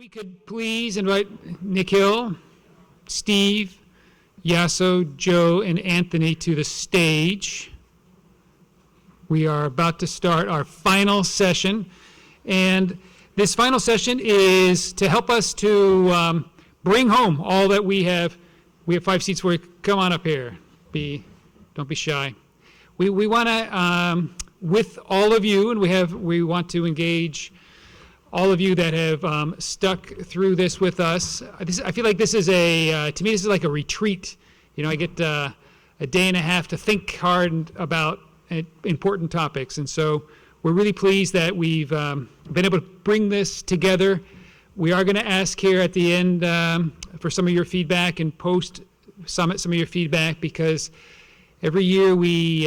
we could please invite Nikhil, Steve, Yaso, Joe, and Anthony to the stage. We are about to start our final session, and this final session is to help us to bring home all that we have. We have 5 seats for you. Come on up here. Don't be shy. We want to, with all of you, and we want to engage all of you that have stuck through this with us. I feel like this is to me, this is like a retreat. You know, I get a day and a half to think hard about important topics. And so we're really pleased that we've been able to bring this together. We are going to ask here at the end for some of your feedback and some of your feedback, because every year we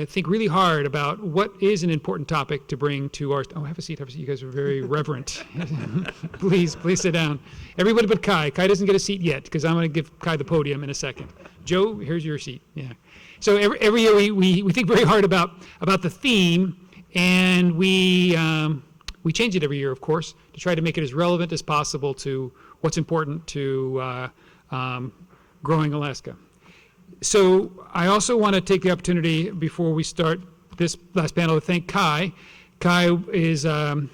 think really hard about what is an important topic to bring to our... Oh, have a seat. You guys are very reverent. Please sit down. Everybody but Kai. Kai doesn't get a seat yet, because I'm going to give Kai the podium in a second. Joe, here's your seat. Yeah. So every year we think very hard about the theme, and we change it every year, of course, to try to make it as relevant as possible to what's important to growing Alaska. So I also want to take the opportunity before we start this last panel to thank Kai. Kai is a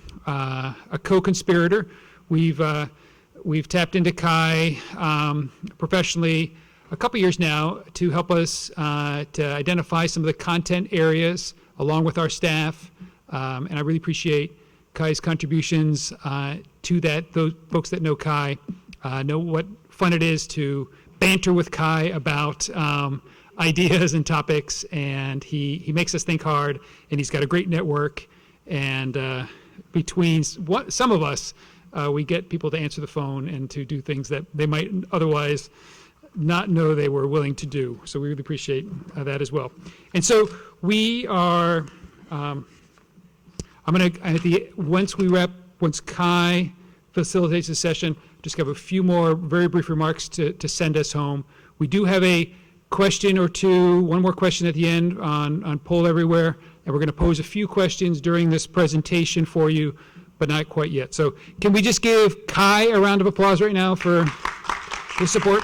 co-conspirator. We've tapped into Kai professionally a couple years now to help us to identify some of the content areas along with our staff, and I really appreciate Kai's contributions to that. Those folks that know Kai know what fun it is to banter with Kai about ideas and topics, and he makes us think hard, and he's got a great network, and between some of us, we get people to answer the phone and to do things that they might otherwise not know they were willing to do. So we really appreciate that as well. And so we are, once Kai facilitates the session, just have a few more very brief remarks to send us home. We do have a question or two, one more question at the end on Poll Everywhere, and we're going to pose a few questions during this presentation for you, but not quite yet. So can we just give Kai a round of applause right now for his support?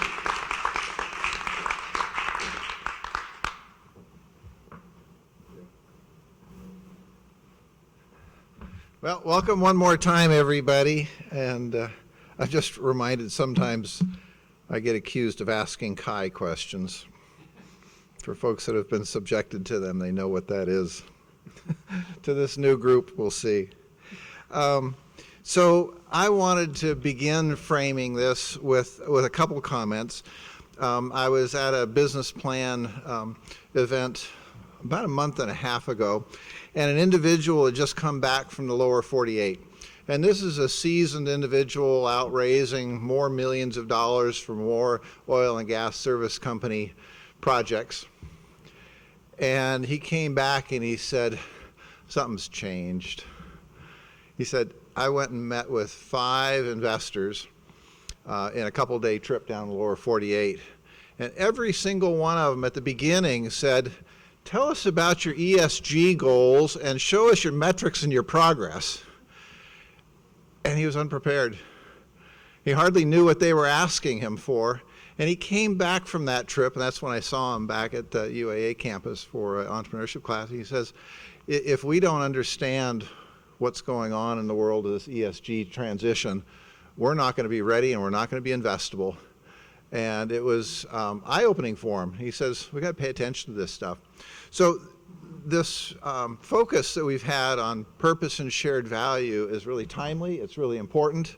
Well, welcome one more time, everybody. And I'm just reminded sometimes I get accused of asking Kai questions. For folks that have been subjected to them, they know what that is. To this new group, we'll see. So I wanted to begin framing this with a couple comments. I was at a business plan event about a month and a half ago, and an individual had just come back from the lower 48. And this is a seasoned individual out raising more millions of dollars for more oil and gas service company projects. And he came back and he said, something's changed. He said, I went and met with 5 investors in a couple-day trip down the lower 48. And every single one of them at the beginning said, tell us about your ESG goals and show us your metrics and your progress. And he was unprepared. He hardly knew what they were asking him for. And he came back from that trip, and that's when I saw him back at the UAA campus for an entrepreneurship class. He says, if we don't understand what's going on in the world of this ESG transition, we're not going to be ready and we're not going to be investable. And it was eye-opening for him. He says, we got to pay attention to this stuff. So this focus that we've had on purpose and shared value is really timely, it's really important,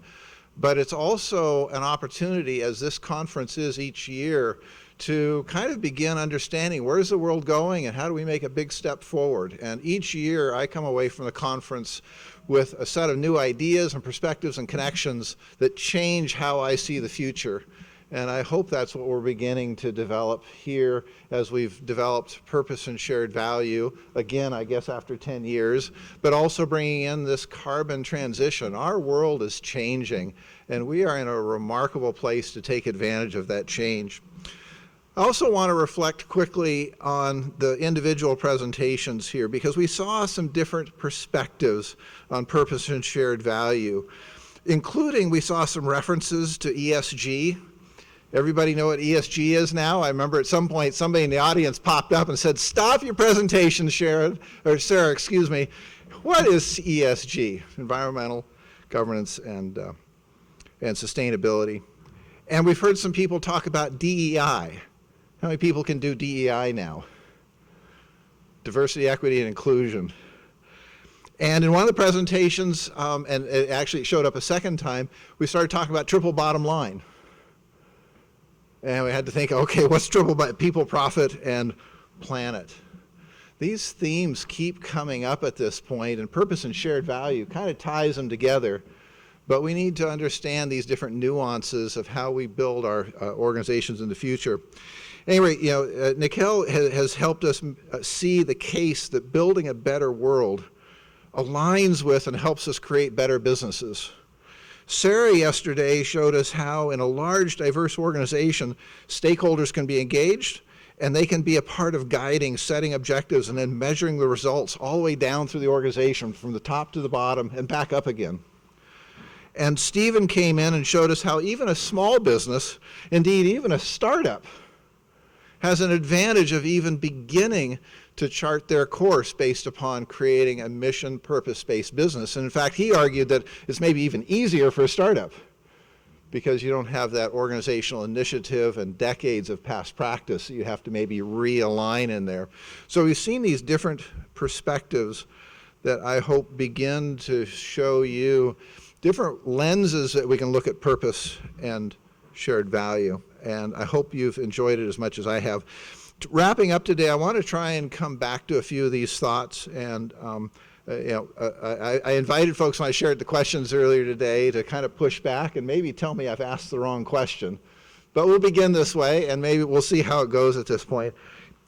but it's also an opportunity, as this conference is each year, to kind of begin understanding where's the world going and how do we make a big step forward. And each year I come away from the conference with a set of new ideas and perspectives and connections that change how I see the future. And I hope that's what we're beginning to develop here as we've developed purpose and shared value, again, I guess after 10 years, but also bringing in this carbon transition. Our world is changing, and we are in a remarkable place to take advantage of that change. I also want to reflect quickly on the individual presentations here, because we saw some different perspectives on purpose and shared value. including we saw some references to ESG. Everybody know what ESG is now? I remember at some point somebody in the audience popped up and said, "Stop your presentation, Sharon," or Sarah, excuse me. What is ESG? Environmental, governance, and sustainability. And we've heard some people talk about DEI. How many people can do DEI now? Diversity, equity, and inclusion. And in one of the presentations, and it actually showed up a second time, we started talking about triple bottom line. And we had to think, okay, what's triple people, profit, and planet? These themes keep coming up at this point, and purpose and shared value kind of ties them together. But we need to understand these different nuances of how we build our organizations in the future. Anyway, Nikhil has helped us see the case that building a better world aligns with and helps us create better businesses. Sarah yesterday showed us how in a large, diverse organization, stakeholders can be engaged and they can be a part of guiding, setting objectives, and then measuring the results all the way down through the organization from the top to the bottom and back up again. And Stephen came in and showed us how even a small business, indeed even a startup, has an advantage of even beginning to chart their course based upon creating a mission, purpose-based business. And in fact, he argued that it's maybe even easier for a startup because you don't have that organizational initiative and decades of past practice that you have to maybe realign in there. So we've seen these different perspectives that I hope begin to show you different lenses that we can look at purpose and shared value. And I hope you've enjoyed it as much as I have. Wrapping up today, I want to try and come back to a few of these thoughts. And I invited folks when I shared the questions earlier today to kind of push back and maybe tell me I've asked the wrong question. But we'll begin this way, and maybe we'll see how it goes at this point.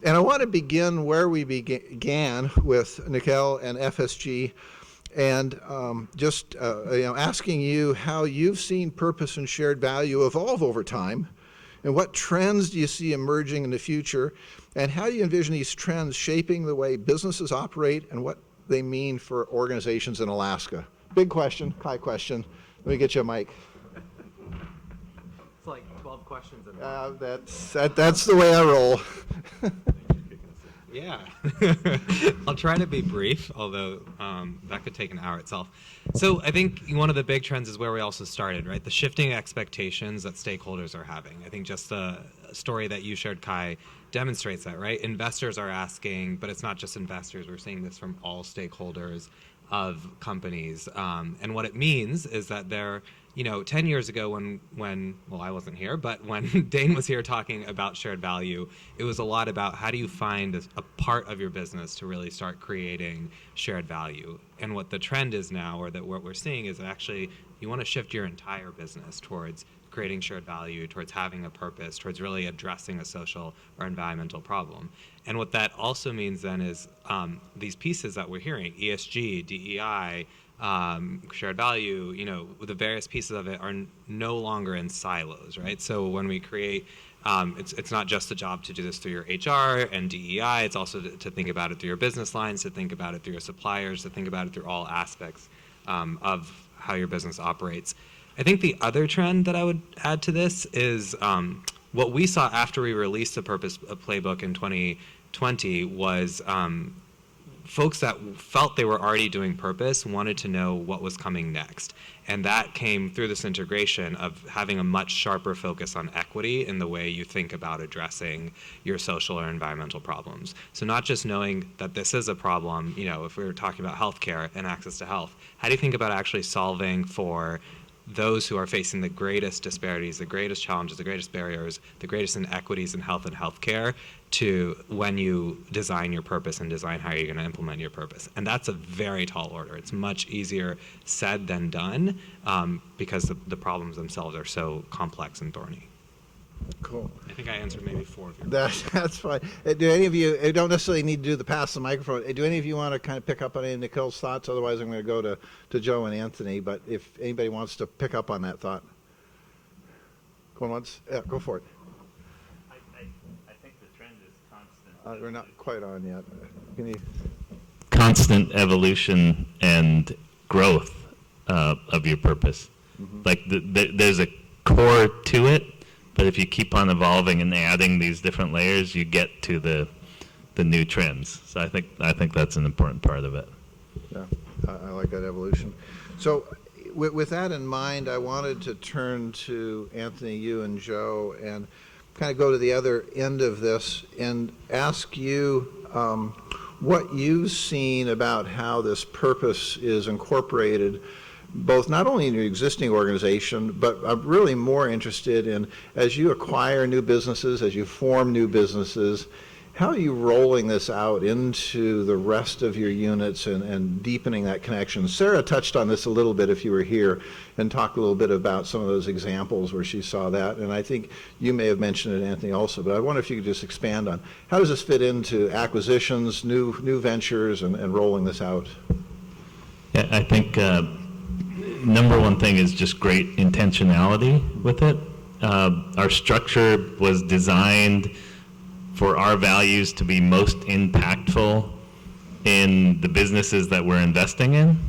And I want to begin where we began with Nikhil and FSG, and just asking you how you've seen purpose and shared value evolve over time. And what trends do you see emerging in the future? And how do you envision these trends shaping the way businesses operate and what they mean for organizations in Alaska? Big question, high question. Let me get you a mic. It's like 12 questions in That's the way I roll. Yeah. I'll try to be brief, although that could take an hour itself. So I think one of the big trends is where we also started, right? The shifting expectations that stakeholders are having. I think just the story that you shared, Kai, demonstrates that, right? Investors are asking, but it's not just investors. We're seeing this from all stakeholders of companies. And what it means is that they're 10 years ago when well, I wasn't here, but when Dane was here talking about shared value, it was a lot about how do you find a part of your business to really start creating shared value. And what the trend is now, or that what we're seeing, is that actually you want to shift your entire business towards creating shared value, towards having a purpose, towards really addressing a social or environmental problem. And what that also means then is these pieces that we're hearing, ESG, DEI, shared value, the various pieces of it are no longer in silos, right? So when we create, it's not just a job to do this through your HR and DEI, it's also to think about it through your business lines, to think about it through your suppliers, to think about it through all aspects of how your business operates. I think the other trend that I would add to this is what we saw after we released the Purpose Playbook in 2020 was folks that felt they were already doing purpose wanted to know what was coming next. And that came through this integration of having a much sharper focus on equity in the way you think about addressing your social or environmental problems. So not just knowing that this is a problem, if we were talking about healthcare and access to health, how do you think about actually solving for those who are facing the greatest disparities, the greatest challenges, the greatest barriers, the greatest inequities in health and healthcare, to when you design your purpose and design how you're going to implement your purpose. And that's a very tall order. It's much easier said than done because the problems themselves are so complex and thorny. Cool. I think I answered maybe 4 of your That's fine. Do any of you, I don't necessarily need to do the pass the microphone. Do any of you want to kind of pick up on any of Nikhil's thoughts? Otherwise, I'm going to go to Joe and Anthony. But if anybody wants to pick up on that thought. Going once? Yeah, go for it. I think the trend is constant. We're not quite on yet. Can you... Constant evolution and growth of your purpose. Like there's a core to it, but if you keep on evolving and adding these different layers, you get to the new trends. So I think that's an important part of it. Yeah, I like that evolution. So with that in mind, I wanted to turn to Anthony, you and Joe, and kind of go to the other end of this and ask you what you've seen about how this purpose is incorporated, both not only in your existing organization, but I'm really more interested in, as you acquire new businesses, as you form new businesses, how are you rolling this out into the rest of your units and deepening that connection? Sarah touched on this a little bit if you were here and talked a little bit about some of those examples where she saw that. And I think you may have mentioned it, Anthony, also, but I wonder if you could just expand on how does this fit into acquisitions, new ventures, and rolling this out? Yeah, I think number one thing is just great intentionality with it. Our structure was designed for our values to be most impactful in the businesses that we're investing in.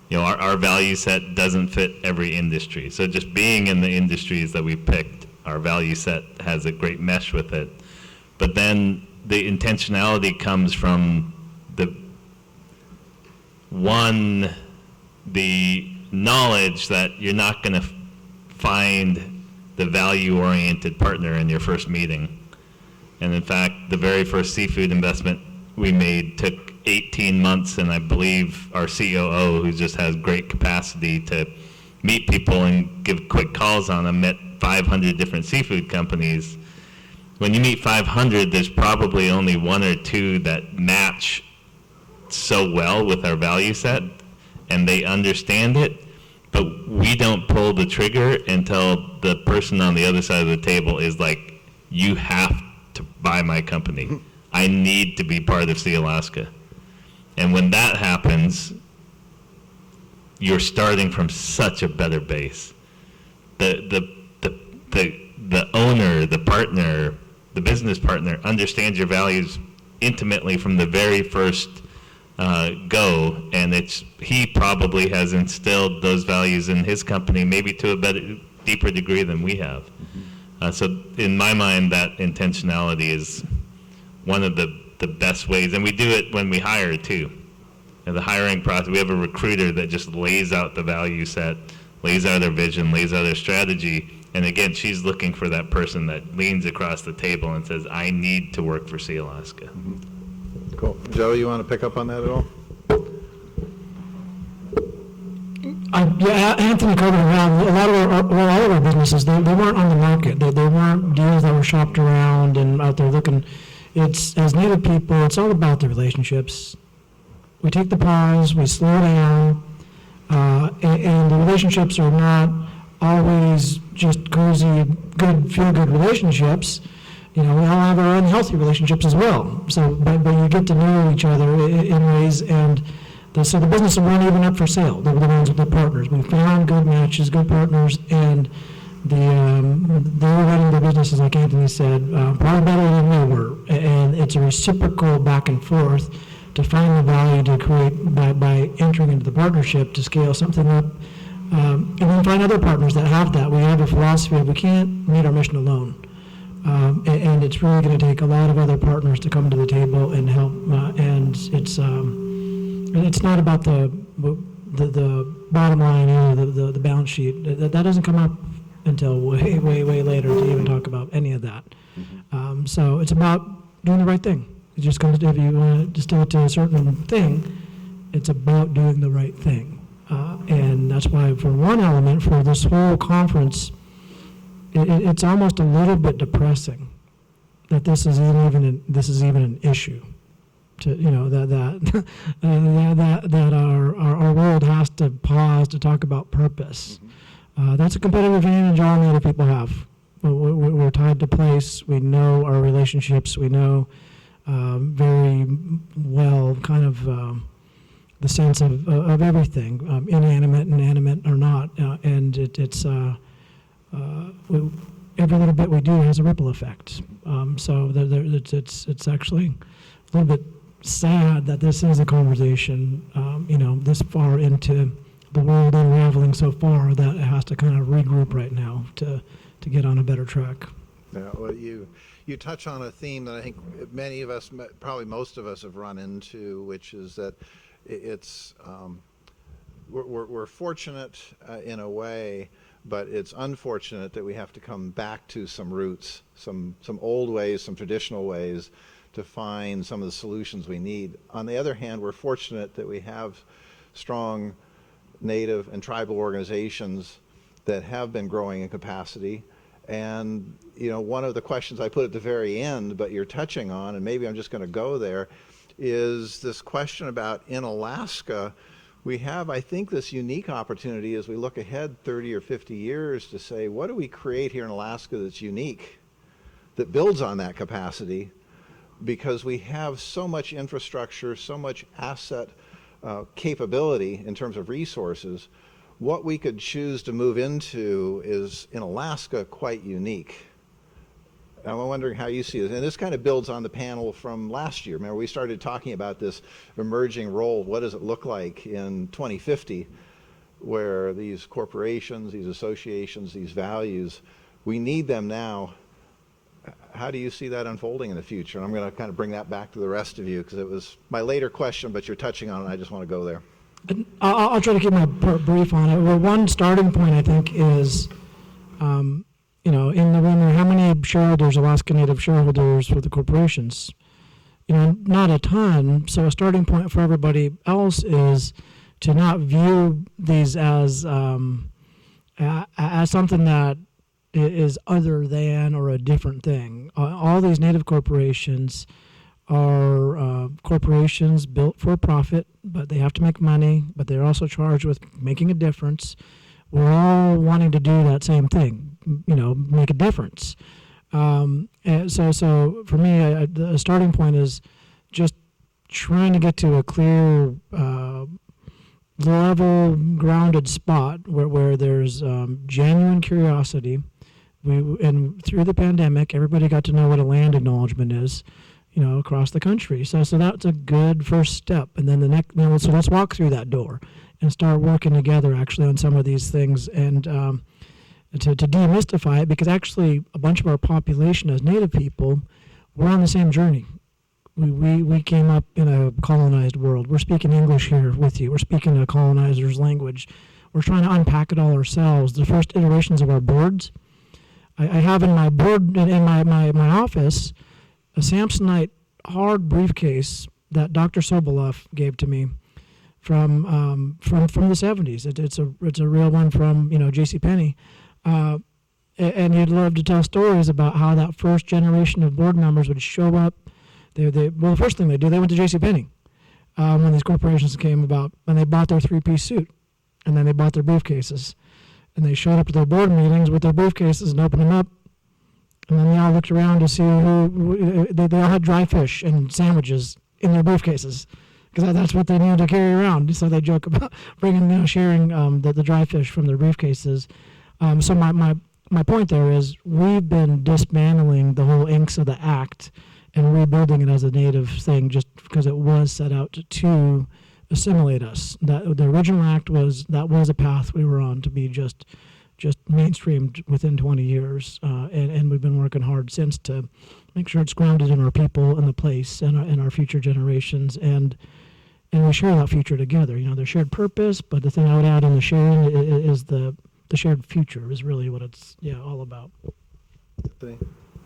You know, our value set doesn't fit every industry. So just being in the industries that we picked, our value set has a great mesh with it. But then the intentionality comes from the knowledge that you're not going to find the value-oriented partner in your first meeting. And in fact, the very first seafood investment we made took 18 months, and I believe our COO, who just has great capacity to meet people and give quick calls on them, met 500 different seafood companies. When you meet 500, there's probably only one or two that match so well with our value set, and they understand it, but we don't pull the trigger until the person on the other side of the table is like, you have to buy my company. I need to be part of Sealaska. And when that happens, you're starting from such a better base. The owner, the partner, the business partner understands your values intimately from the very first go, and he probably has instilled those values in his company maybe to a deeper degree than we have. So in my mind, that intentionality is one of the best ways, and we do it when we hire too. In the hiring process, we have a recruiter that just lays out the value set, lays out their vision, lays out their strategy, and again, she's looking for that person that leans across the table and says, I need to work for Sealaska. Mm-hmm. Cool. Joe, you want to pick up on that at all? Yeah, Anthony covered around. All of our businesses, they weren't on the market. They weren't deals that were shopped around and out there looking. It's, as Native people, it's all about the relationships. We take the pause, we slow down, and the relationships are not always just cozy, good, feel-good relationships. You know, we all have our unhealthy relationships as well. So, but you get to know each other in ways, and so the businesses weren't even up for sale. They were the ones with the partners. We found good matches, good partners, and they were running their businesses, like Anthony said, probably better than we were. And it's a reciprocal back and forth to find the value to create by entering into the partnership to scale something up. And then find other partners that have that. We have a philosophy of we can't meet our mission alone. And it's really going to take a lot of other partners to come to the table and help. And it's not about the bottom line or the balance sheet. That doesn't come up until way later to even talk about any of that. Mm-hmm. So it's about doing the right thing. It just comes to, if you want to distill it to a certain thing, it's about doing the right thing. And that's why, for one element, for this whole conference, it's almost a little bit depressing that this is even an issue. To, you know, that our world has to pause to talk about purpose. Mm-hmm. That's a competitive advantage all Native people have. We're tied to place. We know our relationships. We know very well kind of the sense of everything, inanimate and animate or not. And it's every little bit we do has a ripple effect. So it's actually a little bit sad that this is a conversation, this far into the world unraveling so far that it has to kind of regroup right now to get on a better track. Yeah, well, you touch on a theme that I think many of us, probably most of us, have run into, which is that it's we're fortunate in a way, but it's unfortunate that we have to come back to some roots, some old ways, some traditional ways, to find some of the solutions we need. On the other hand, we're fortunate that we have strong Native and tribal organizations that have been growing in capacity. And one of the questions I put at the very end, but you're touching on, and maybe I'm just going to go there, is this question about in Alaska, we have, I think, this unique opportunity as we look ahead 30 or 50 years to say, what do we create here in Alaska that's unique, that builds on that capacity? Because we have so much infrastructure, so much asset capability in terms of resources. What we could choose to move into is, in Alaska, quite unique. I'm wondering how you see it. And this kind of builds on the panel from last year. Remember, we started talking about this emerging role. What does it look like in 2050, where these corporations, these associations, these values, we need them now. How do you see that unfolding in the future? And I'm going to kind of bring that back to the rest of you, because it was my later question, but you're touching on it, and I just want to go there. I'll try to keep my brief on it. Well, one starting point, I think, is, in the room, how many shareholders, Alaska Native shareholders for the corporations? Not a ton. So a starting point for everybody else is to not view these as something that is other than or a different thing. All these Native corporations are corporations built for profit, but they have to make money, but they're also charged with making a difference. We're all wanting to do that same thing, make a difference. And so for me, the starting point is just trying to get to a clear, level, grounded spot where there's genuine curiosity. And through the pandemic, everybody got to know what a land acknowledgement is, across the country. So that's a good first step. And then the next, so let's walk through that door and start working together actually on some of these things and to demystify it, because actually a bunch of our population as Native people, we're on the same journey. We came up in a colonized world. We're speaking English here with you. We're speaking a colonizer's language. We're trying to unpack it all ourselves. The first iterations of our boards, I have in my board, in my office, a Samsonite hard briefcase that Dr. Soboleff gave to me from the 70s. It's a real one from JCPenney. And he'd love to tell stories about how that first generation of board members would show up. Well, the first thing they went to JCPenney when these corporations came about, and they bought their three-piece suit, and then they bought their briefcases. And they showed up to their board meetings with their briefcases and opened them up. And then they all looked around to see who, they all had dry fish and sandwiches in their briefcases, because that's what they needed to carry around. So they joke about sharing the dry fish from their briefcases. So my point there is we've been dismantling the whole inks of the act and rebuilding it as a Native thing just because it was set out to assimilate us. That the original act was a path we were on to be just mainstreamed within 20 years, and we've been working hard since to make sure it's grounded in our people and the place and our future generations, and we share that future together. There's shared purpose, but the thing I would add in the sharing is the shared future is really what it's all about.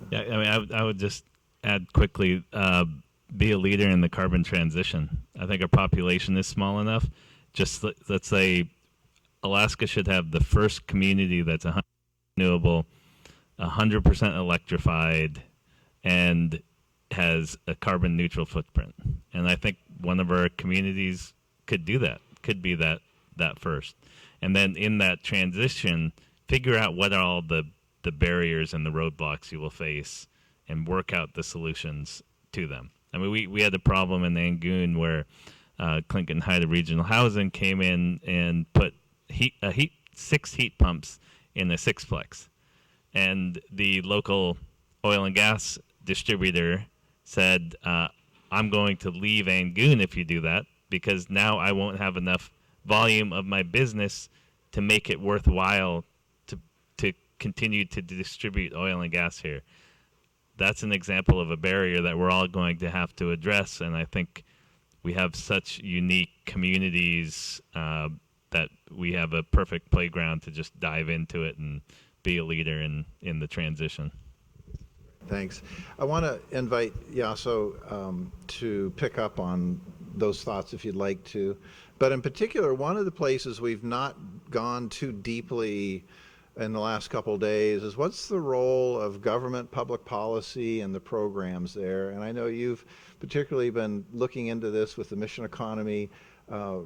Yeah, I would just add quickly, be a leader in the carbon transition. I think our population is small enough. Just let's say Alaska should have the first community that's 100% renewable, 100% electrified, and has a carbon neutral footprint. And I think one of our communities could do that, could be that first. And then in that transition, figure out what are all the barriers and the roadblocks you will face and work out the solutions to them. I mean, we had a problem in Angoon where Clinton Haida Regional Housing came in and put 6 heat pumps in a sixplex. And the local oil and gas distributor said, I'm going to leave Angoon if you do that, because now I won't have enough volume of my business to make it worthwhile to continue to distribute oil and gas here. That's an example of a barrier that we're all going to have to address, and I think we have such unique communities that we have a perfect playground to just dive into it and be a leader in the transition. Thanks. I want to invite Yaso to pick up on those thoughts if you'd like to. But in particular, one of the places we've not gone too deeply in the last couple of days is what's the role of government public policy and the programs there? And I know you've particularly been looking into this with the mission economy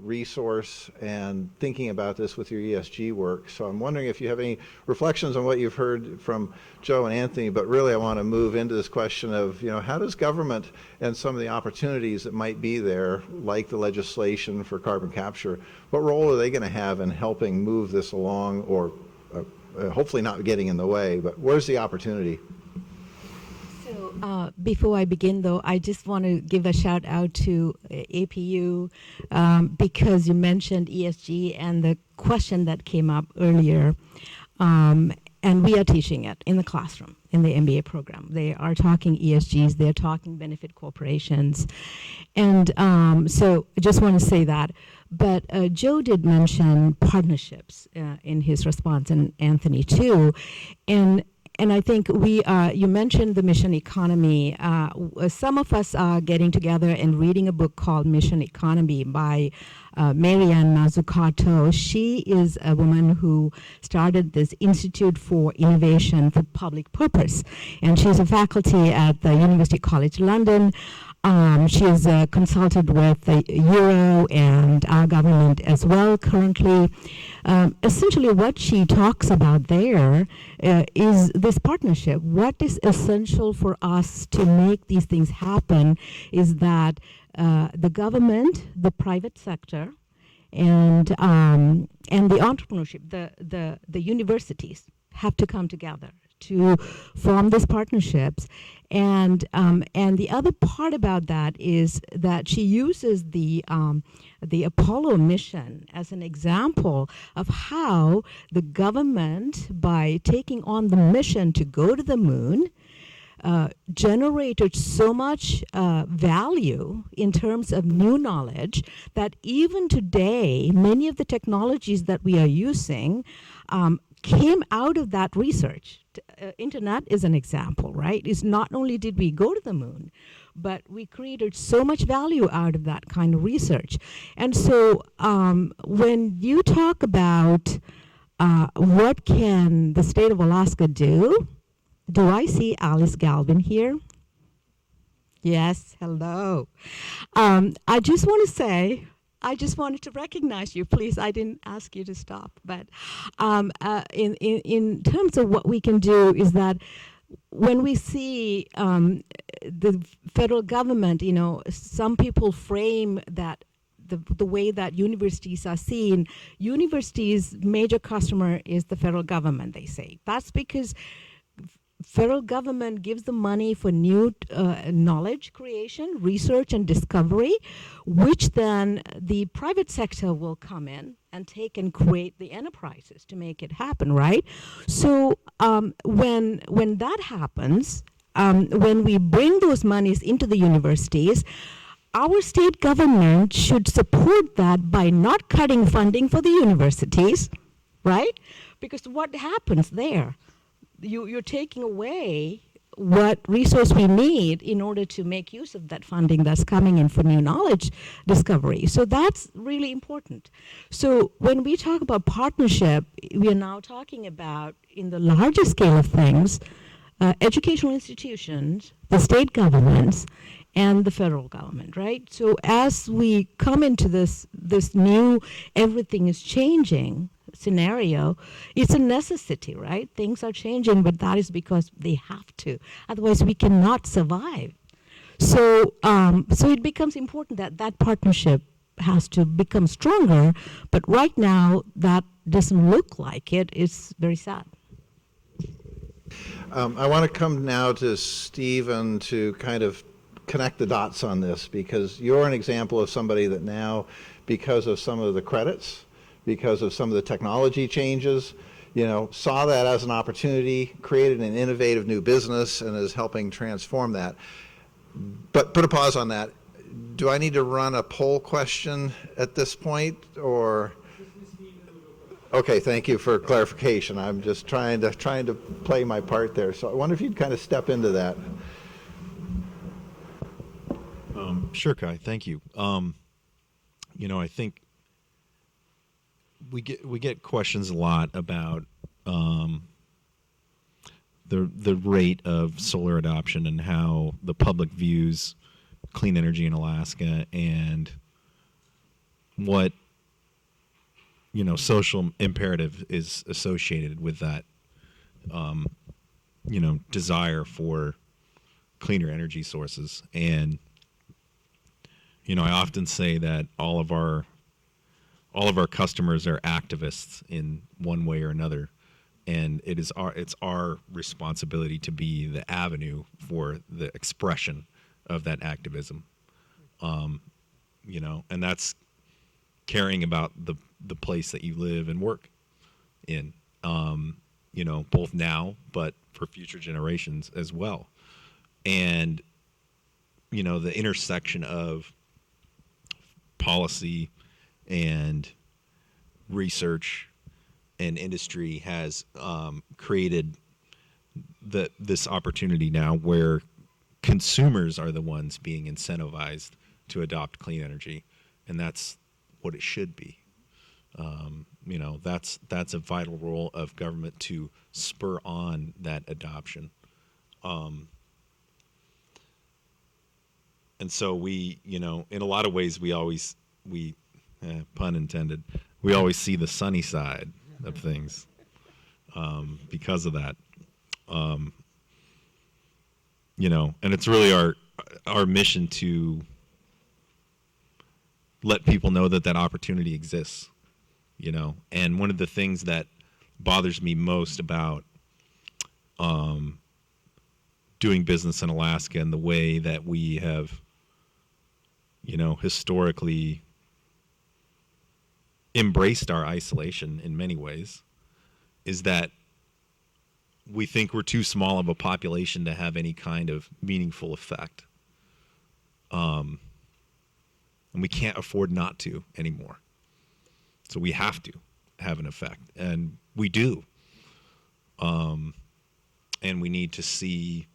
resource and thinking about this with your ESG work. So I'm wondering if you have any reflections on what you've heard from Joe and Anthony, but really I want to move into this question of, how does government and some of the opportunities that might be there, like the legislation for carbon capture, what role are they going to have in helping move this along, or hopefully not getting in the way, but where's the opportunity? So before I begin, though, I just want to give a shout out to APU because you mentioned ESG and the question that came up earlier. And we are teaching it in the classroom, in the MBA program. They are talking ESGs, they're talking benefit corporations. And so I just want to say that. But Joe did mention partnerships in his response, and Anthony too. And I think you mentioned the mission economy. Some of us are getting together and reading a book called Mission Economy by Marianne Mazzucato. She is a woman who started this Institute for Innovation for Public Purpose. And she's a faculty at the University College London. She is consulted with the Euro and our government as well currently. Essentially what she talks about there is this partnership. What is essential for us to make these things happen is that the government, the private sector, and the entrepreneurship, the universities have to come together to form these partnerships. And the other part about that is that she uses the Apollo mission as an example of how the government, by taking on the mission to go to the moon, generated so much value in terms of new knowledge that even today, many of the technologies that we are using came out of that research. Internet is an example, right? It's not only did we go to the moon, but we created so much value out of that kind of research. And so when you talk about what can the state of Alaska do I see Alice Galvin here? Yes, hello. I just want to say, I just wanted to recognize you, please. I didn't ask you to stop, but in terms of what we can do is that when we see the federal government, some people frame that the way that universities are seen. Universities' major customer is the federal government, they say. That's because federal government gives the money for new knowledge creation, research, and discovery, which then the private sector will come in and take and create the enterprises to make it happen, right? So when that happens, when we bring those monies into the universities, our state government should support that by not cutting funding for the universities, right? Because what happens there? You're taking away what resource we need in order to make use of that funding that's coming in for new knowledge discovery. So that's really important. So when we talk about partnership, we are now talking about, in the larger scale of things, educational institutions, the state governments, and the federal government, right? So as we come into this new everything is changing scenario, it's a necessity, right? Things are changing, but that is because they have to. Otherwise, we cannot survive. So it becomes important that partnership has to become stronger, but right now, that doesn't look like it. It's very sad. I want to come now to Stephen to kind of connect the dots on this, because you're an example of somebody that now, because of some of the credits, because of some of the technology changes, saw that as an opportunity, created an innovative new business, and is helping transform that. But put a pause on that. Do I need to run a poll question at this point, or? Okay, thank you for clarification. I'm just trying to play my part there. So I wonder if you'd kind of step into that. Sure, Kai. Thank you. I think we get questions a lot about the rate of solar adoption and how the public views clean energy in Alaska and what social imperative is associated with that desire for cleaner energy sources. And I often say that all of our customers are activists in one way or another, and it's our responsibility to be the avenue for the expression of that activism. And that's caring about the place that you live and work in, both now, but for future generations as well. And, the intersection of policy and research and industry has created this opportunity now where consumers are the ones being incentivized to adopt clean energy, and that's what it should be. That's a vital role of government to spur on that adoption. And so we, in a lot of ways, pun intended, we always see the sunny side of things because of that. And it's really our mission to let people know that opportunity exists, And one of the things that bothers me most about doing business in Alaska and the way that we have, historically embraced our isolation in many ways, is that we think we're too small of a population to have any kind of meaningful effect. And we can't afford not to anymore. So we have to have an effect, and we do. And we need to see,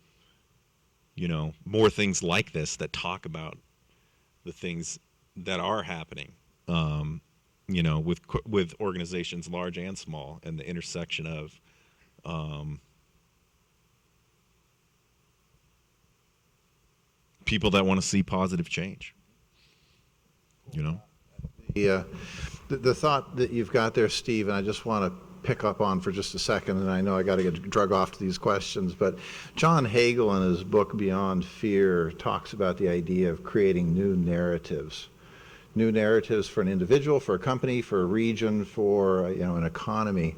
more things like this that talk about the things that are happening, with organizations large and small, and the intersection of people that want to see positive change. The thought that you've got there, Steve, and I just want to pick up on for just a second, and I know I got to get drug off to these questions, but John Hagel in his book Beyond Fear talks about the idea of creating new narratives for an individual, for a company, for a region, for an economy.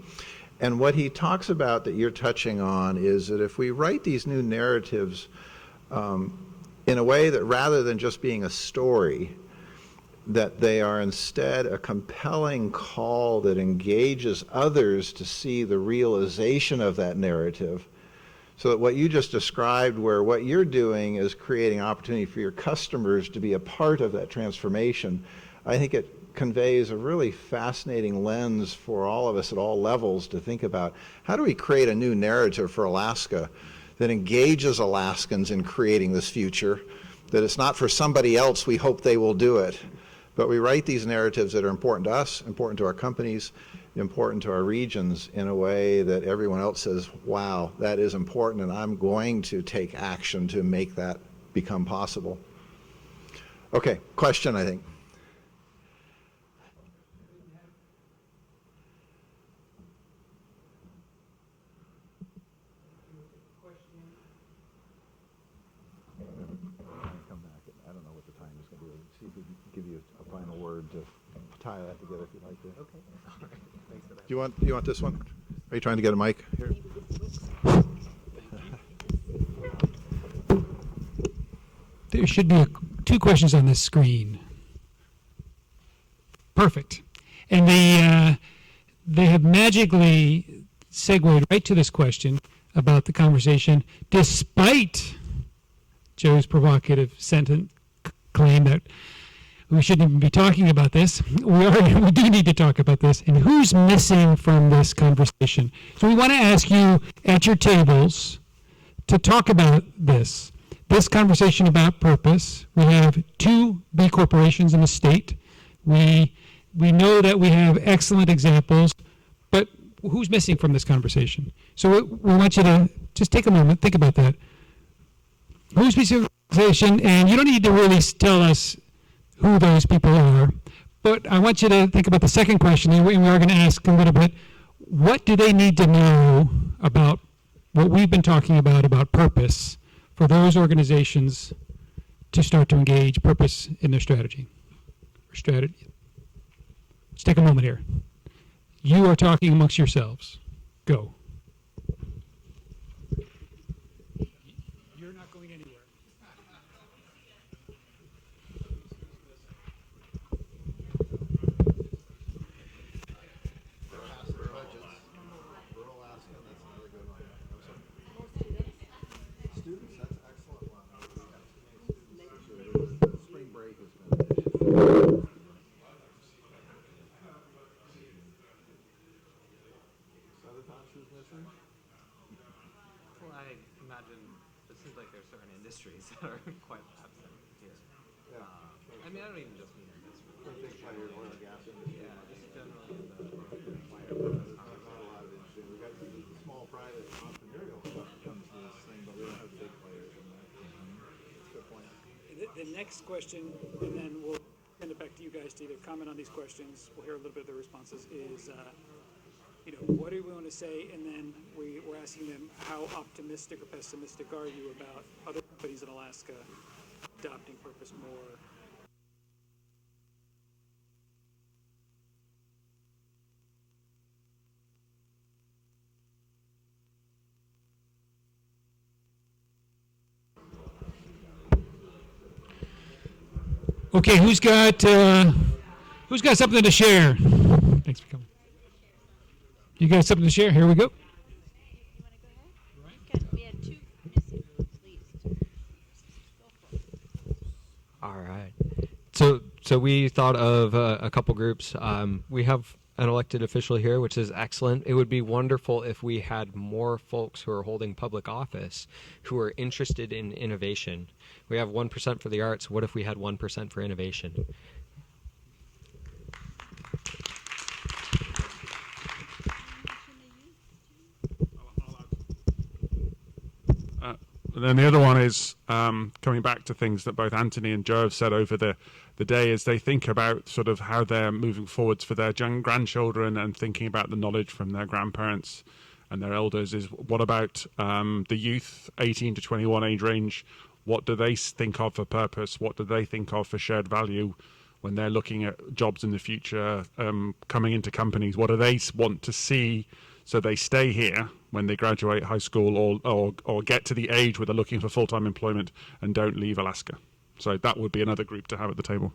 And what he talks about that you're touching on is that if we write these new narratives in a way that rather than just being a story, that they are instead a compelling call that engages others to see the realization of that narrative. So that what you just described, where what you're doing is creating opportunity for your customers to be a part of that transformation, I think it conveys a really fascinating lens for all of us at all levels to think about how do we create a new narrative for Alaska that engages Alaskans in creating this future, that it's not for somebody else, we hope they will do it. But we write these narratives that are important to us, important to our companies, important to our regions in a way that everyone else says, wow, that is important, and I'm going to take action to make that become possible. Okay, question, I think. Final word to tie that together if you'd like to. Okay. All right. Thanks for that. Do you want this one? Are you trying to get a mic here? There should be two questions on this screen. Perfect. And they have magically segued right to this question about the conversation, despite Joe's provocative sentence claim that we shouldn't even be talking about this. We do need to talk about this. And who's missing from this conversation? So we want to ask you at your tables to talk about this. This conversation about purpose. We have 2 B corporations in the state. We know that we have excellent examples, but who's missing from this conversation? So we want you to just take a moment, think about that. Who's missing from the conversation? And you don't need to really tell us who those people are, but I want you to think about the second question, and we are going to ask a little bit, what do they need to know about what we've been talking about purpose, for those organizations to start to engage purpose in their strategy? Let's take a moment here. You are talking amongst yourselves. Go. You're not going anywhere. Rural Alaskan, that's another good one. Students, that's an excellent one. We have too many students. Spring break has been an issue. Other thoughts, who's missing? Well, I imagine it seems like there's certain industries that are quite absent here. Yeah. I mean, I don't even just mean industry. Big players, oil and gas industry. Yeah, just generally the Not a lot of industry. We got some small private entrepreneurial stuff that comes to this thing, but we don't have big players in that. That's a good point. The next question, and then we'll send it back to you guys to either comment on these questions, we'll hear a little bit of their responses, is what do we want to say? And then we're asking them, how optimistic or pessimistic are you about other companies in Alaska adopting purpose more? Okay, who's got something to share? Thanks for coming. You got something to share? Here we go. We had 2 missing at least. All right. So we thought of a couple groups. We have an elected official here, which is excellent. It would be wonderful if we had more folks who are holding public office who are interested in innovation. We have 1% for the arts. What if we had 1% for innovation? And then the other one is coming back to things that both Anthony and Joe have said over the day as they think about sort of how they're moving forwards for their grandchildren and thinking about the knowledge from their grandparents and their elders is what about the youth, 18 to 21 age range? What do they think of for purpose? What do they think of for shared value when they're looking at jobs in the future, coming into companies? What do they want to see so they stay here when they graduate high school or get to the age where they're looking for full-time employment and don't leave Alaska? So that would be another group to have at the table.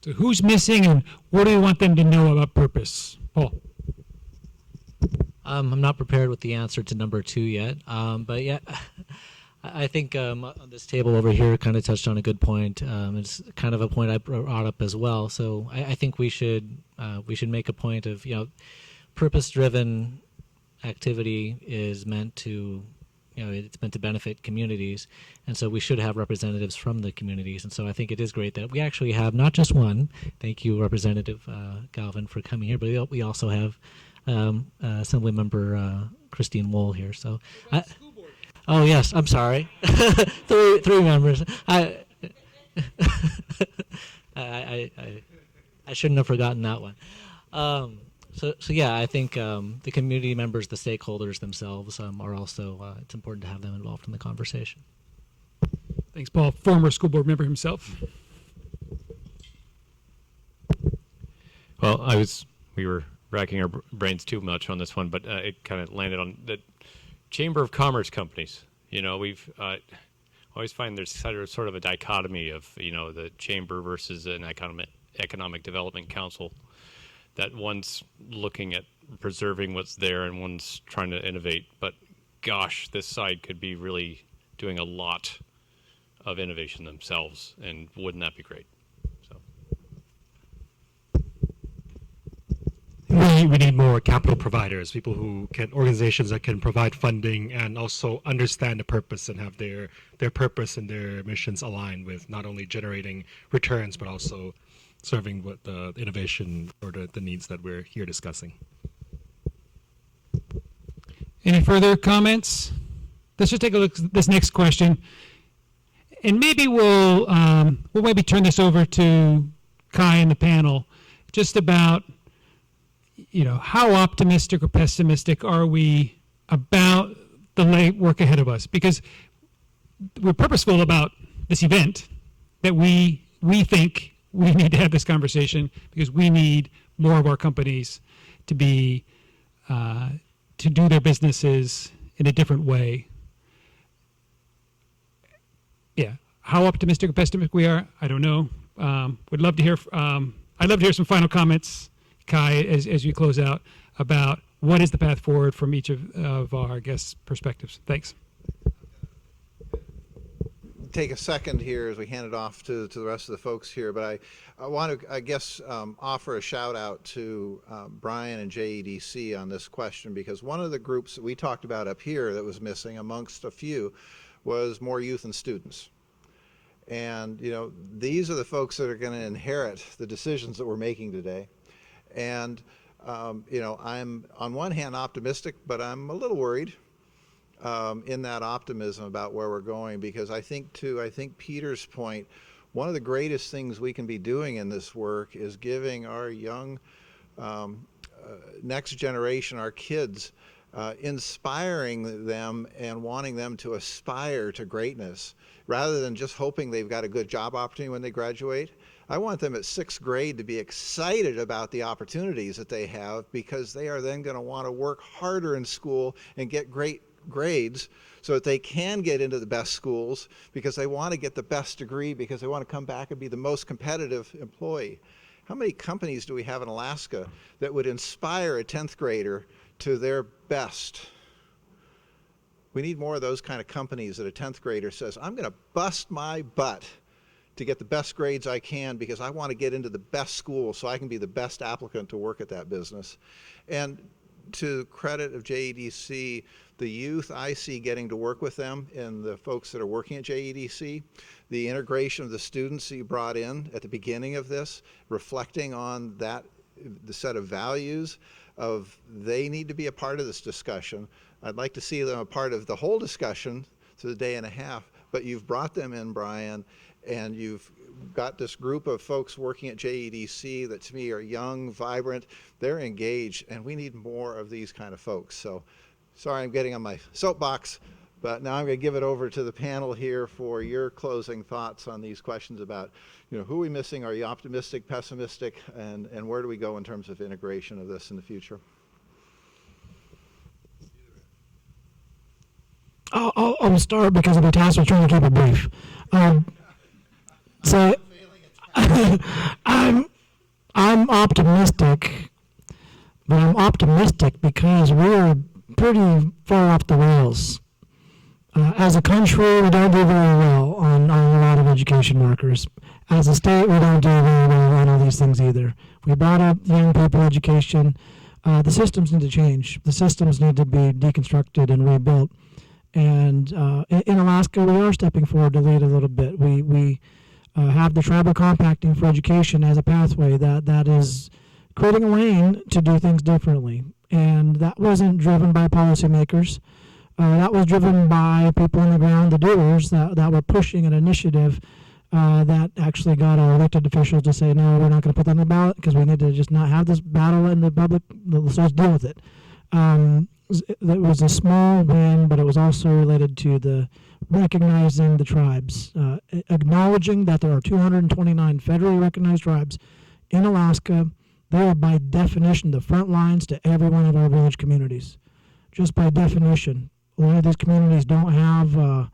So who's missing and what do you want them to know about purpose? Paul. I'm not prepared with the answer to number 2 yet, but yeah, I think on this table over here kind of touched on a good point. It's kind of a point I brought up as well. So I think we should make a point of, purpose-driven activity is meant to, it's meant to benefit communities, and so we should have representatives from the communities. And so I think it is great that we actually have not just one. Thank you, Representative Galvin, for coming here, but we also have Assemblymember Christine Wool here. So, oh yes, I'm sorry, three members. I shouldn't have forgotten that one. So yeah, I think the community members, the stakeholders themselves, are also. It's important to have them involved in the conversation. Thanks, Paul. Former school board member himself. Well, we were racking our brains too much on this one, but it kind of landed on the Chamber of Commerce companies. We've always find there's sort of a dichotomy of, the chamber versus an economic development council, that one's looking at preserving what's there and one's trying to innovate. But gosh, this side could be really doing a lot of innovation themselves, and wouldn't that be great? So we need more capital providers, people organizations that can provide funding and also understand the purpose and have their purpose and their missions aligned with not only generating returns but also serving what the innovation or the needs that we're here discussing. Any further comments? Let's just take a look at this next question, and maybe we'll maybe turn this over to Kai and the panel, just about how optimistic or pessimistic are we about the late work ahead of us? Because we're purposeful about this event, that we think we need to have this conversation because we need more of our companies to be to do their businesses in a different way. Yeah, how optimistic or pessimistic we are, I don't know. Would love to hear. I'd love to hear some final comments, Kai, as we close out, about what is the path forward from each of our guests' perspectives. Thanks. Take a second here as we hand it off to the rest of the folks here, but I want to, offer a shout out to Brian and JEDC on this question, because one of the groups that we talked about up here that was missing amongst a few was more youth and students. And, these are the folks that are going to inherit the decisions that we're making today. And, I'm on one hand optimistic, but I'm a little worried in that optimism about where we're going, because I think Peter's point, one of the greatest things we can be doing in this work is giving our young next generation, our kids, inspiring them and wanting them to aspire to greatness rather than just hoping they've got a good job opportunity when they graduate. I want them at 6th grade to be excited about the opportunities that they have, because they are then going to want to work harder in school and get great grades so that they can get into the best schools, because they want to get the best degree, because they want to come back and be the most competitive employee. How many companies do we have in Alaska that would inspire a 10th grader to their best? We need more of those kind of companies that a 10th grader says, I'm going to bust my butt to get the best grades I can because I want to get into the best school so I can be the best applicant to work at that business. And to credit of JEDC, the youth I see getting to work with them and the folks that are working at JEDC, the integration of the students that you brought in at the beginning of this, reflecting on that, the set of values of they need to be a part of this discussion. I'd like to see them a part of the whole discussion through the day and a half, but you've brought them in, Brian, and you've got this group of folks working at JEDC that to me are young, vibrant, they're engaged, and we need more of these kind of folks. So sorry I'm getting on my soapbox, but now I'm going to give it over to the panel here for your closing thoughts on these questions about, who are we missing? Are you optimistic, pessimistic, and where do we go in terms of integration of this in the future? I'll start because I'll be tasked with trying to keep it brief. So I'm optimistic, but I'm optimistic because we're pretty far off the rails. As a country, we don't do very well on a lot of education markers. As a state, we don't do very well on all these things either. We brought up young people education. The systems need to change. The systems need to be deconstructed and rebuilt. And in Alaska, we are stepping forward to lead a little bit. We have the tribal compacting for education as a pathway that is creating a lane to do things differently. And that wasn't driven by policymakers. That was driven by people on the ground, the doers, that were pushing an initiative that actually got our elected officials to say, no, we're not going to put that on the ballot because we need to just not have this battle in the public. Let's just deal with it. It was a small win, but it was also related to the recognizing the tribes, acknowledging that there are 229 federally recognized tribes in Alaska. They are by definition the front lines to every one of our village communities, just by definition. A lot of these communities don't have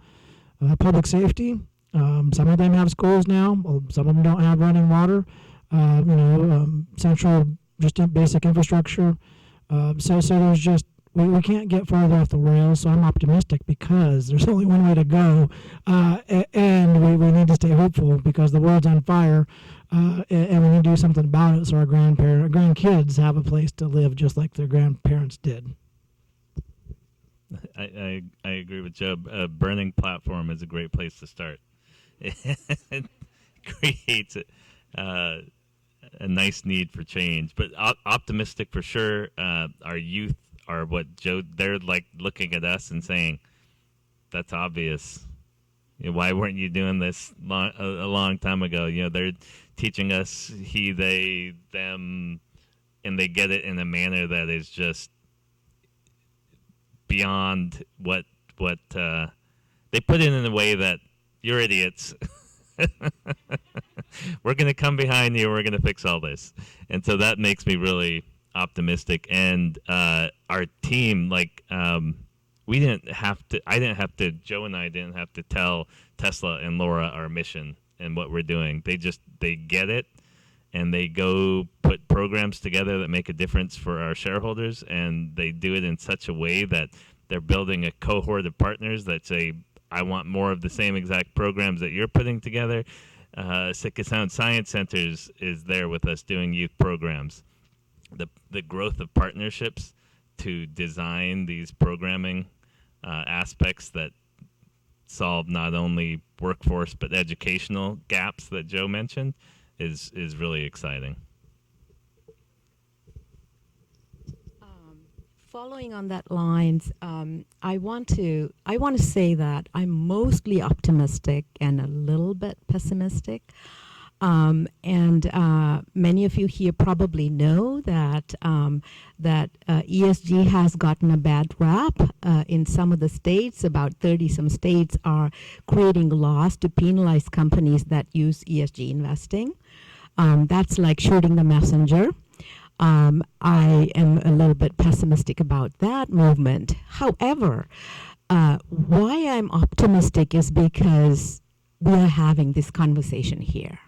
Public safety. Some of them have schools now. Some of them don't have running water. Central, just basic infrastructure. So there's just we can't get farther off the rails. So I'm optimistic because there's only one way to go, and we need to stay hopeful because the world's on fire, and we need to do something about it so our grandkids have a place to live just like their grandparents did. I agree with Joe. A burning platform is a great place to start. It creates a nice need for change, but optimistic for sure. Our youth are what Joe. They're like looking at us and saying, "That's obvious. Why weren't you doing this a long time ago?" They're teaching us he, they, them, and they get it in a manner that is just beyond what they put it in a way that you're idiots. We're going to come behind you. We're going to fix all this. And so that makes me really optimistic. And our team, we didn't have to, Joe and I didn't have to tell Tesla and Laura our mission and what we're doing. They get it, and they go put programs together that make a difference for our shareholders, and they do it in such a way that they're building a cohort of partners that say, I want more of the same exact programs that you're putting together. Sitka Sound Science Centers is there with us doing youth programs. The growth of partnerships to design these programming aspects that solve not only workforce but educational gaps that Joe mentioned is really exciting. Following on that lines, I want to say that I'm mostly optimistic and a little bit pessimistic. Many of you here probably know that ESG has gotten a bad rap in some of the states. About 30-some states are creating laws to penalize companies that use ESG investing. That's like shooting the messenger. I am a little bit pessimistic about that movement. However, why I'm optimistic is because we are having this conversation here.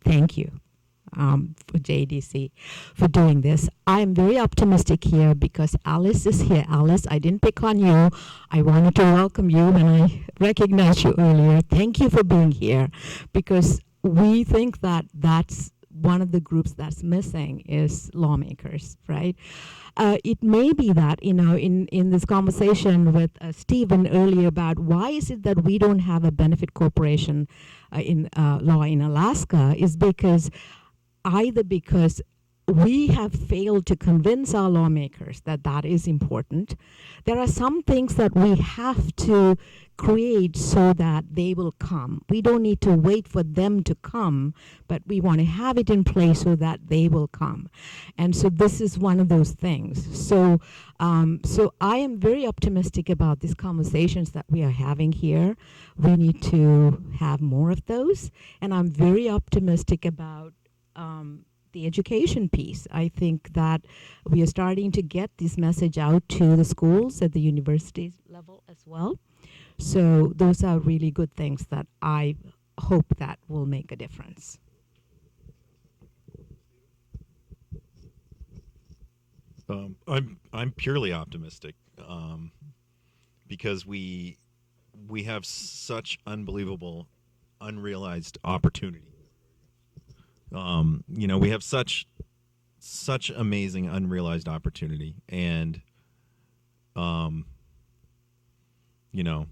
Thank you for JDC for doing this. I'm very optimistic here because Alice is here. Alice, I didn't pick on you. I wanted to welcome you when I recognized you earlier. Thank you for being here because we think that that's one of the groups that's missing is lawmakers, right? It may be that, in this conversation with Stephen earlier about why is it that we don't have a benefit corporation in law in Alaska is because we have failed to convince our lawmakers that that is important. There are some things that we have to create so that they will come. We don't need to wait for them to come, but we want to have it in place so that they will come. And so this is one of those things. So I am very optimistic about these conversations that we are having here. We need to have more of those. And I'm very optimistic about the education piece. I think that we are starting to get this message out to the schools at the university level as well. So those are really good things that I hope that will make a difference. I'm purely optimistic because we have such unbelievable, unrealized opportunity. We have such amazing unrealized opportunity, and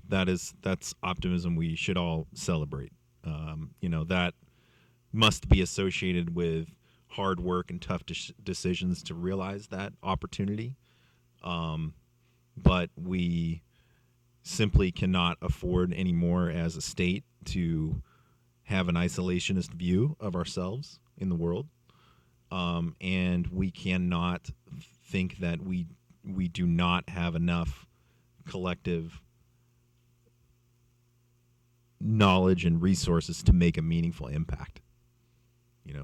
that's optimism we should all celebrate. That must be associated with hard work and tough decisions to realize that opportunity. But we simply cannot afford anymore as a state to have an isolationist view of ourselves in the world. And we cannot think that we do not have enough collective knowledge and resources to make a meaningful impact.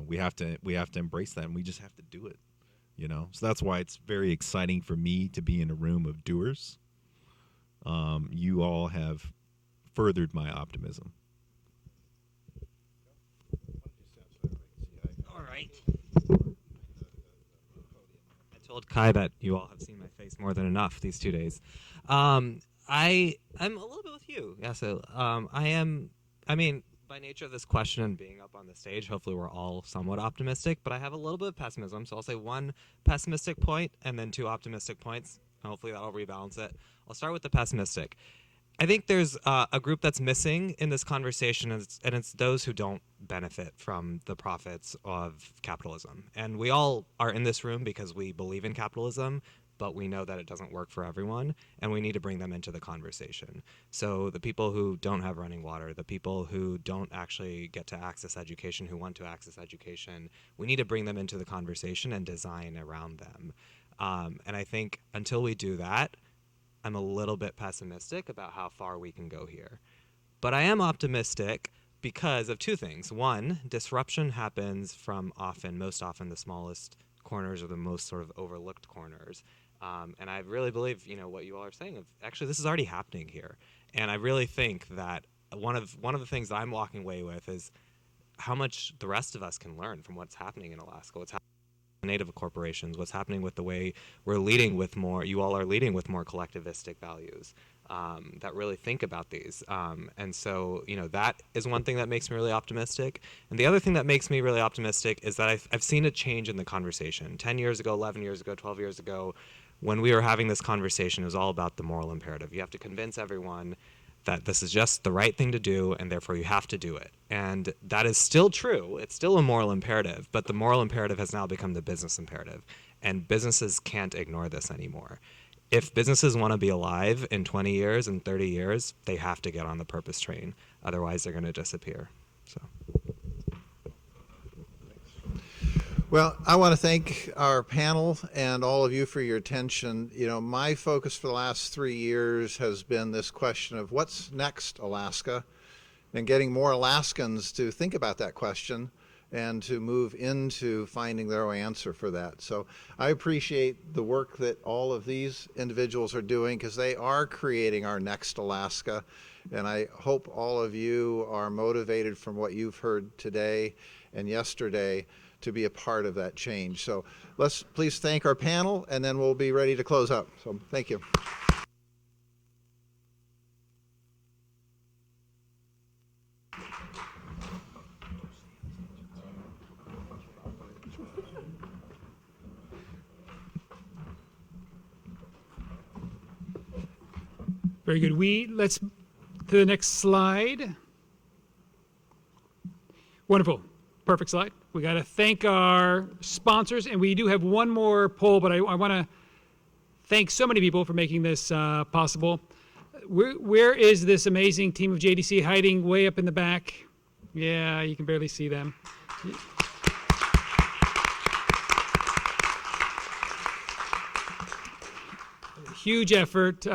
We have to embrace that, and we just have to do it. So that's why it's very exciting for me to be in a room of doers. You all have furthered my optimism. All right. I told Kai that you all have seen my face more than enough these 2 days. I'm a little bit with you. Yeah, so I mean, by nature of this question and being up on the stage, hopefully we're all somewhat optimistic, but I have a little bit of pessimism, so I'll say one pessimistic point and then two optimistic points. Hopefully that'll rebalance it. I'll start with the pessimistic. I think there's a group that's missing in this conversation, and it's those who don't benefit from the profits of capitalism. And we all are in this room because we believe in capitalism, but we know that it doesn't work for everyone, and we need to bring them into the conversation. So the people who don't have running water, the people who don't actually get to access education, who want to access education, we need to bring them into the conversation and design around them. And I think until we do that, I'm a little bit pessimistic about how far we can go here. But I am optimistic because of two things. One, disruption happens from most often the smallest corners or the most sort of overlooked corners. And I really believe, what you all are saying. Actually, this is already happening here. And I really think that one of the things that I'm walking away with is how much the rest of us can learn from what's happening in Alaska, what's happening with Native corporations, what's happening with the way you all are leading with more collectivistic values that really think about these. And so, that is one thing that makes me really optimistic. And the other thing that makes me really optimistic is that I've seen a change in the conversation. 10 years ago, 11 years ago, 12 years ago, when we were having this conversation, it was all about the moral imperative. You have to convince everyone that this is just the right thing to do, and therefore you have to do it. And that is still true. It's still a moral imperative, but the moral imperative has now become the business imperative. And businesses can't ignore this anymore. If businesses want to be alive in 20 years and 30 years, they have to get on the purpose train. Otherwise, they're going to disappear. So. Well, I want to thank our panel and all of you for your attention. My focus for the last 3 years has been this question of what's next, Alaska, and getting more Alaskans to think about that question and to move into finding their own answer for that. So I appreciate the work that all of these individuals are doing because they are creating our next Alaska. And I hope all of you are motivated from what you've heard today and yesterday to be a part of that change. So let's please thank our panel, and then we'll be ready to close up. So thank you. Very good. Let's to the next slide. Wonderful. Perfect slide. We got to thank our sponsors, and we do have one more poll, but I want to thank so many people for making this possible. Where is this amazing team of JDC hiding way up in the back? Yeah, you can barely see them. Huge effort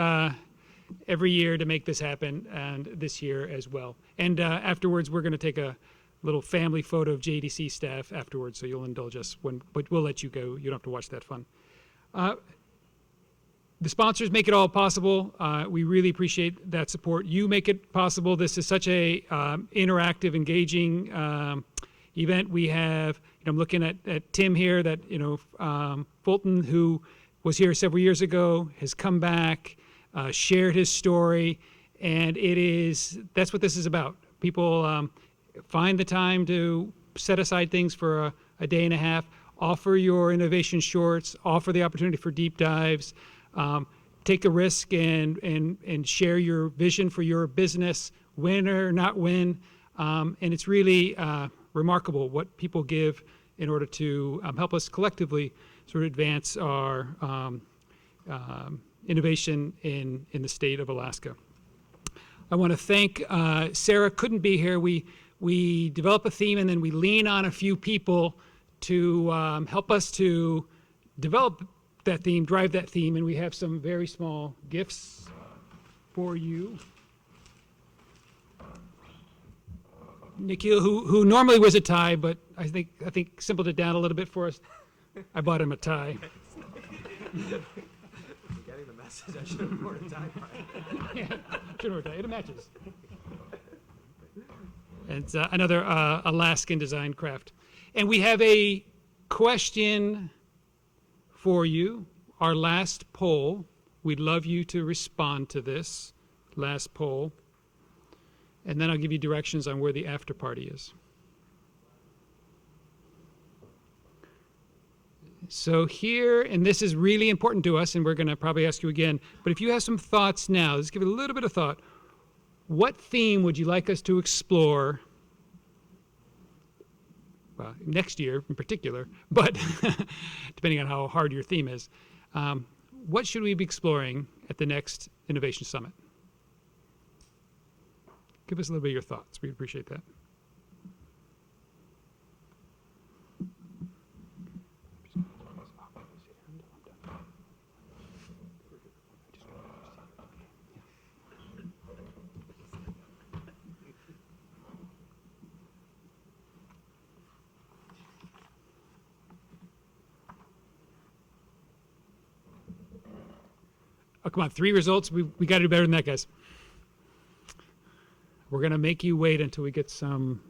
every year to make this happen, and this year as well. And afterwards, we're going to take a little family photo of JDC staff afterwards, so you'll indulge us but we'll let you go. You don't have to watch that fun. The sponsors make it all possible. We really appreciate that support. You make it possible. This is such a interactive, engaging event. We have, I'm looking at Tim here, that Fulton, who was here several years ago, has come back, shared his story, and that's what this is about. People find the time to set aside things for a day and a half, offer your innovation shorts, offer the opportunity for deep dives, take a risk and share your vision for your business, win or not win. And it's really remarkable what people give in order to help us collectively sort of advance our innovation in the state of Alaska. I want to thank Sarah. Couldn't be here. We develop a theme, and then we lean on a few people to help us to develop that theme, drive that theme, and we have some very small gifts for you. Nikhil, who normally wears a tie, but I think simpled it down a little bit for us. I bought him a tie. Getting the message. glasses. I should have worn a tie. Yeah, should have worn a tie. It matches. And it's another Alaskan design craft. And we have a question for you. Our last poll. We'd love you to respond to this last poll. And then I'll give you directions on where the after party is. So here, and this is really important to us, and we're going to probably ask you again, but if you have some thoughts now, let's give it a little bit of thought. What theme would you like us to explore next year in particular, but depending on how hard your theme is, what should we be exploring at the next Innovation Summit? Give us a little bit of your thoughts. We'd appreciate that. Oh, come on, 3 results. We got to do better than that, guys. We're going to make you wait until we get some.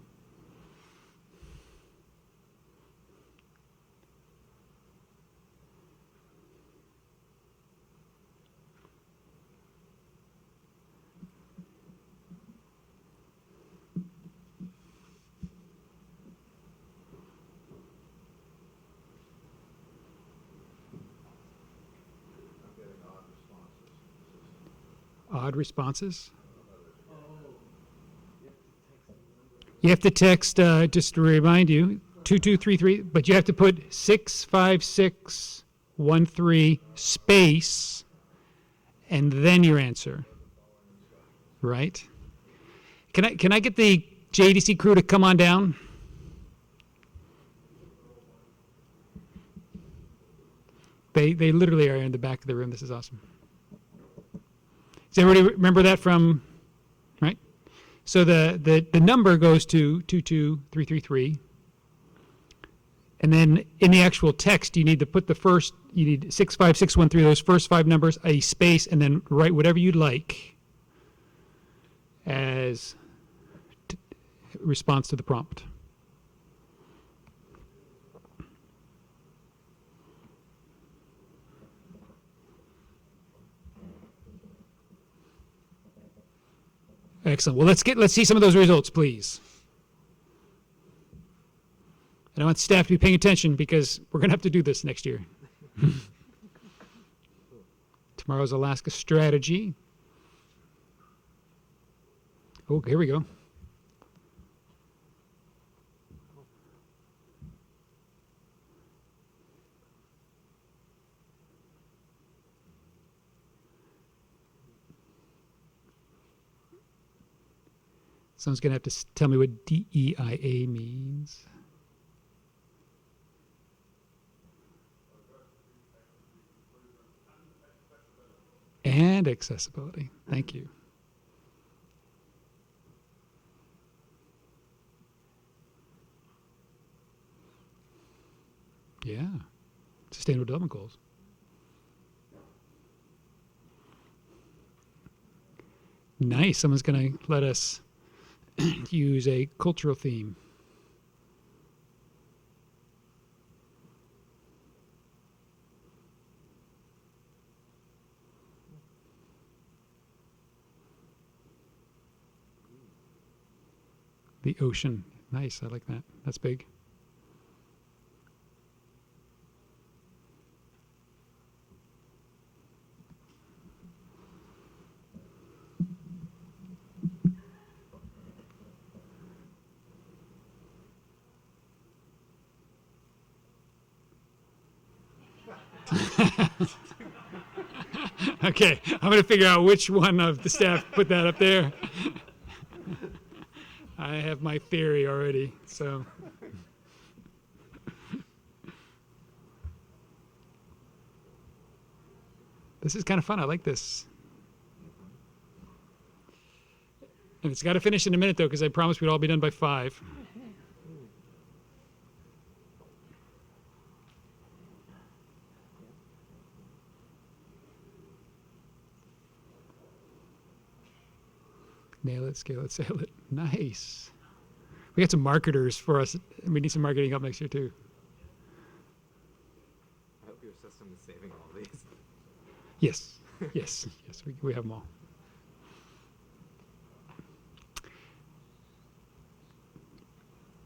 Odd responses? You have to text, just to remind you, 2233, but you have to put 65613 space and then your answer. Right? Can I get the JDC crew to come on down? They literally are in the back of the room. This is awesome. Does everybody remember that from, right? So the number goes to 22333. And then in the actual text, you need to put you need 65613, those first 5 numbers, a space, and then write whatever you'd like as response to the prompt. Excellent. Well, let's see some of those results, please. And I want staff to be paying attention because we're going to have to do this next year. Tomorrow's Alaska strategy. Oh, here we go. Someone's going to have to tell me what DEIA means. And accessibility. Thank you. Yeah. Sustainable Development Goals. Nice. Someone's going to let us use a cultural theme. The ocean. Nice. I like that. That's big. Okay, I'm going to figure out which one of the staff put that up there. I have my theory already, so. This is kind of fun. I like this. And it's got to finish in a minute, though, because I promised we'd all be done by 5. Nail it, scale it, sail it. Nice. We got some marketers for us. We need some marketing help next year, too. I hope your system is saving all these. Yes, yes, yes, we have them all.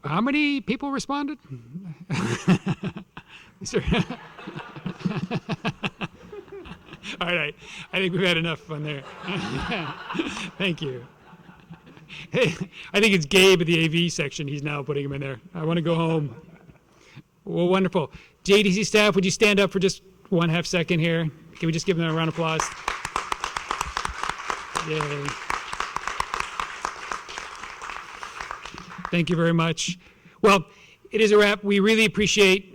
How many people responded? Sir. All right, I think we've had enough fun there. Thank you. Hey, I think it's Gabe at the AV section. He's now putting him in there. I want to go home. Well, wonderful. JDC staff, would you stand up for just 1/2 second here? Can we just give them a round of applause? Yay. Thank you very much. Well, it is a wrap. We really appreciate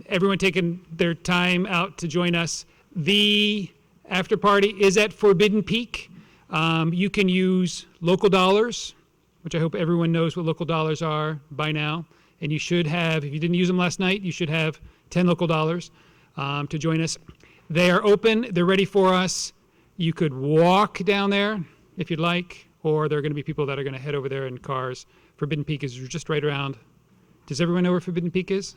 everyone taking their time out to join us. The after party is at Forbidden Peak. You can use local dollars, which I hope everyone knows what local dollars are by now. And you should have, if you didn't use them last night, you should have 10 local dollars to join us. They are open. They're ready for us. You could walk down there if you'd like, or there are going to be people that are going to head over there in cars. Forbidden Peak is just right around. Does everyone know where Forbidden Peak is?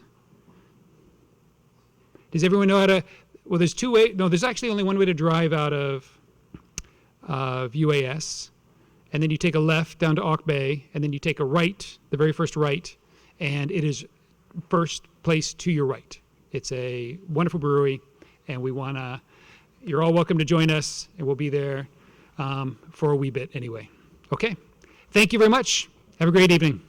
Does everyone know how to? Well, there's two ways. No, there's actually only one way to drive out of UAS, and then you take a left down to Auk Bay, and then you take a right, the very first right, and it is first place to your right. It's a wonderful brewery, and we want to. You're all welcome to join us, and we'll be there for a wee bit anyway. Okay. Thank you very much. Have a great evening.